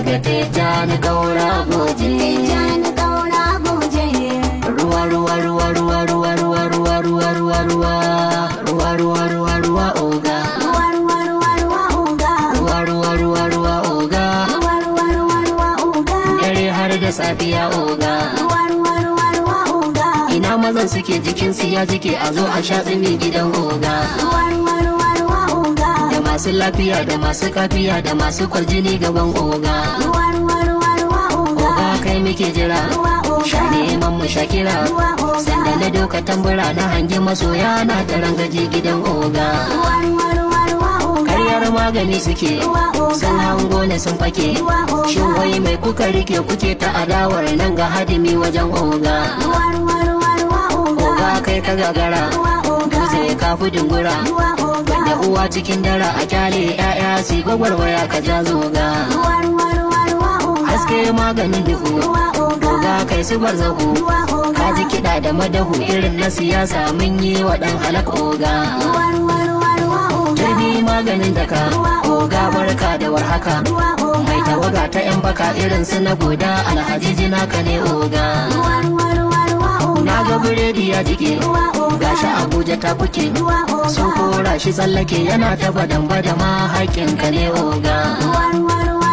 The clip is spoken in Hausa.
daga Tijjani Kaura Goje. Tijjani Kaura Goje. Ruwa ruwa ruwa ruwa ruwa ruwa ruwa ruwa ruwa ruwa ruwa ruwa ruwa ruwa oga. Ruwa ruwa ruwa ruwa oga. Ruwa ruwa ruwa ruwa oga. Ruwa ruwa ruwa ruwa oga. Dare har da safiya oga. Ruwa ruwa ruwa ruwa oga. Ina mazan suke jikinsu ya jike a zo a sha tsimi gidan oga. Ruwa ruwa ruwa ruwa oga. Da masu lafiya da masu kafiya da masu kwarjini gaban oga. Ruwa ruwa ruwa ruwa oga. Oga kai muke jira. Ruwa oga. Sha neman mu Shakira. Ruwa oga. Sanda na doka tambura na hangi masoya na taron gaji gidan oga. Ruwa ruwa ruwa ruwa oga. Karyar magani suke. Ruwa oga. Sun hango ne sun fake. Ruwa oga. Shin wai mai kuka rike kuke ta adawar nan ga hadimi wajen oga. Ruwa ruwa ruwa ruwa oga. Oga kai ka gagara. Ruwa oga. Dutse ka fi dungura. Ruwa oga. Da uwa cikin dara a kyale 'ya'ya su gwagwarmaya ka ja zoga. Ruwa ruwa ruwa ruwa oga. Haske maganin duhu. Ruwa oga. Oga kai su barzahu. Ruwa oga. Ka ji kiɗa da madahu irin na siyasa mun yi wa ɗan halak oga. Ruwa ruwa ruwa ruwa oga. Turbi maganin daka. Oga barka da warhaka. Ruwa oga. Mai tawaga ta 'yan baka irin su na goda alhaji jina ka ne oga. Ruwa ruwa ruwa ruwa oga. Na ga biredi ya jike. Ruwa oga. Gashi Abuja ta fuke. Ruwa oga. Sun kora shi tsallake yana ta badan ma haƙƙin ka ne oga. Ruwa ruwa ruwa